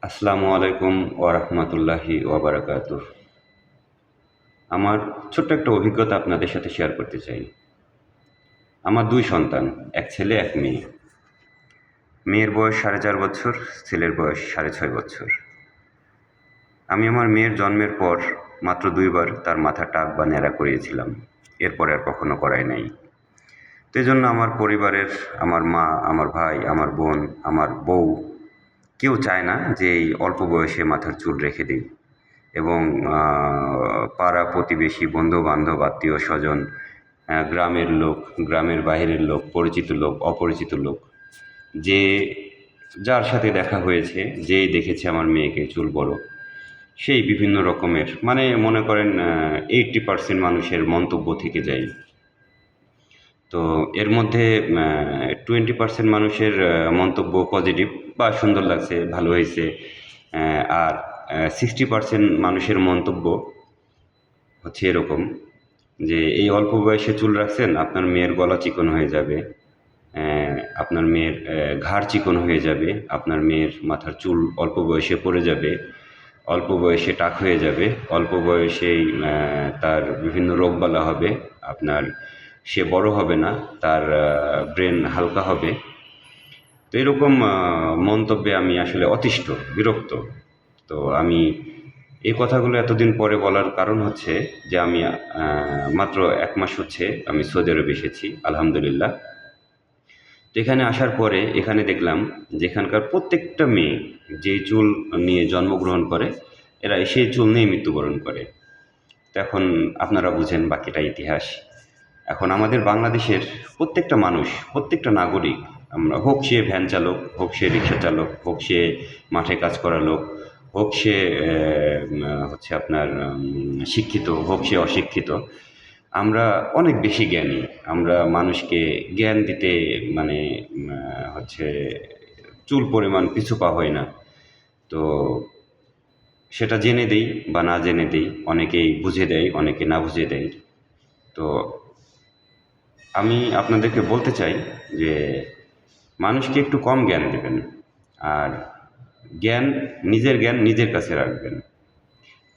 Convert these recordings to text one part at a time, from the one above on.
আসসালামু আলাইকুম ওরহমতুল্লাহি ওবরাকাতুহ। আমার ছোট্ট একটা অভিজ্ঞতা আপনাদের সাথে শেয়ার করতে চাই। আমার দুই সন্তান, এক ছেলে এক মেয়ে। মেয়ের বয়স 4.5 বছর, ছেলের বয়স 6.5 বছর। আমি আমার মেয়ের জন্মের পর মাত্র 2বার তার মাথা টাক বা ন্যাড়া করিয়েছিলাম, এরপর আর কখনো করাই নাই। তো এজন্য আমার পরিবারের, আমার মা, আমার ভাই, আমার বোন, আমার বউ কেউ চায় না যে এই অল্প বয়সে মাথার চুল রেখে দিই। এবং পাড়া প্রতিবেশী, বন্ধু-বান্ধব, আত্মীয়-স্বজন, গ্রামের লোক, গ্রামের বাইরের লোক, পরিচিত লোক, অপরিচিত লোক, যে যার সাথে দেখা হয়েছে, যেই দেখেছে আমার মেয়েকে চুল বড়, সেই বিভিন্ন রকমের মানে মনে করেন 80% মানুষের মন্তব্য থেকে যায়। তো এর মধ্যে 20% মানুষের মন্তব্য পজিটিভ বা সুন্দর লাগছে, ভালো হয়েছে। আর 60% মানুষের মন্তব্য হচ্ছে এরকম যে এই অল্প বয়সে চুল রাখছেন, আপনার মেয়ের গলা চিকন হয়ে যাবে, আপনার মেয়ের ঘাড় চিকন হয়ে যাবে, আপনার মেয়ের মাথার চুল অল্প বয়সে পড়ে যাবে, অল্প বয়সে টাক হয়ে যাবে, অল্প বয়সেই তার বিভিন্ন রোগবালা হবে, আপনার সে বড় হবে না, তার ব্রেন হালকা হবে। তো এরকম মন্তব্যে আমি আসলে অতিষ্ঠ, বিরক্ত। তো আমি এই কথাগুলো এতদিন পরে বলার কারণ হচ্ছে যে আমি মাত্র 1 মাস হচ্ছে আমি সৌদি আরবে এসেছি, আলহামদুলিল্লাহ। তো এখানে আসার পরে এখানে দেখলাম যে এখানকার প্রত্যেকটা মেয়ে যেই চুল নিয়ে জন্মগ্রহণ করে, এরা সেই চুল নিয়ে মৃত্যুবরণ করে। তো এখন আপনারা বুঝেন বাকিটা ইতিহাস। এখন আমাদের বাংলাদেশের প্রত্যেকটা মানুষ, প্রত্যেকটা নাগরিক, আমরা হোক সে ভ্যান চালক, হোক সে রিক্সা চালক, হোক সে মাঠে কাজ করা লোক, হোক সে হচ্ছে আপনার শিক্ষিত, হোক সে অশিক্ষিত, আমরা অনেক বেশি জ্ঞানী। আমরা মানুষকে জ্ঞান দিতে মানে হচ্ছে চুল পরিমাণ পিছু পা হই না। তো সেটা জেনে দেই বা না জেনে দেই, অনেকেই বুঝে দেয়, অনেকে না বুঝে দেয়। তো আমি আপনাদেরকে বলতে চাই যে মানুষকে একটু কম জ্ঞান দেবেন। আর জ্ঞান, নিজের জ্ঞান নিজের কাছে রাখবেন,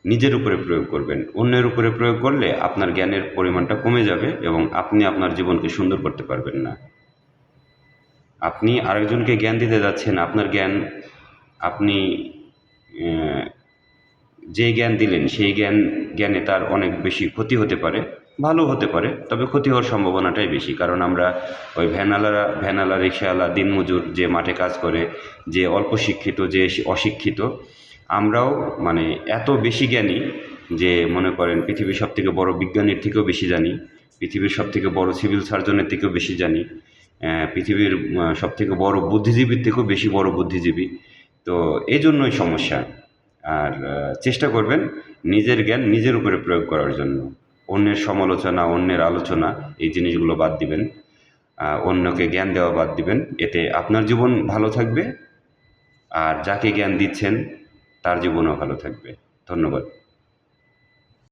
নিজের উপরে প্রয়োগ করবেন। অন্যের উপরে প্রয়োগ করলে আপনার জ্ঞানের পরিমাণটা কমে যাবে এবং আপনি আপনার জীবনকে সুন্দর করতে পারবেন না। আপনি আরেকজনকে জ্ঞান দিতে যাচ্ছেন, আপনার জ্ঞান আপনি যে জ্ঞান দিলেন সেই জ্ঞানে তার অনেক বেশি ক্ষতি হতে পারে, ভালো হতে পারে, তবে ক্ষতি হওয়ার সম্ভাবনাটাই বেশি। কারণ আমরা ওই ভ্যানওয়ালা, রিকশাওয়ালা, দিনমজুর, যে মাঠে কাজ করে, যে অল্প শিক্ষিত, যে অশিক্ষিত, আমরাও মানে এত বেশি জ্ঞানী যে মনে করেন পৃথিবীর সবথেকে বড় বিজ্ঞানীর থেকেও বেশি জানি, পৃথিবীর সবথেকে বড় সিভিল সার্জনের থেকেও বেশি জানি, পৃথিবীর সবথেকে বড় বুদ্ধিজীবীর থেকেও বেশি বড় বুদ্ধিজীবী। তো এই জন্যই সমস্যা। আর চেষ্টা করবেন নিজের জ্ঞান নিজের উপরে প্রয়োগ করার জন্য। অন্যের সমালোচনা, অন্যের আলোচনা, এই জিনিসগুলো বাদ দিবেন। অন্যকে জ্ঞান দেওয়া বাদ দিবেন। এতে আপনার জীবন ভালো থাকবে, আর যাকে জ্ঞান দিচ্ছেন তার জীবনও ভালো থাকবে। ধন্যবাদ।